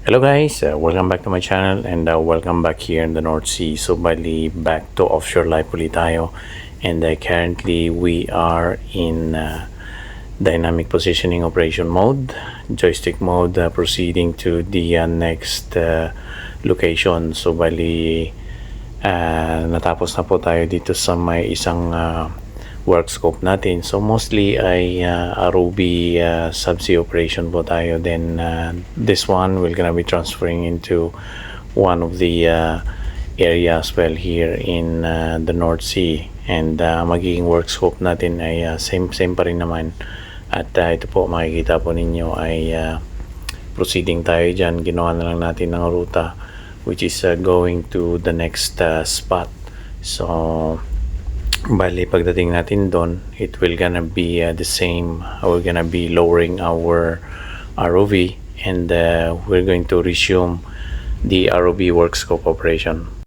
Hello guys, welcome back to my channel and welcome back here in the North Sea. So bali back to offshore life ulit tayo, and currently we are in dynamic positioning operation mode, joystick mode, proceeding to the next location. So bali natapos na po tayo dito sa may isang work scope natin. So mostly ay ROV subsea operation po tayo. Then this one we're gonna be transferring into one of the areas well here in the North Sea, and magiging work scope natin ay same pa rin naman. At ito po makikita po ninyo ay proceeding tayo dyan. Ginawa na lang natin ng ruta which is going to the next spot. So bali pagdating natin doon, it will gonna be the same. We're gonna be lowering our ROV, and we're going to resume the ROV work scope operation.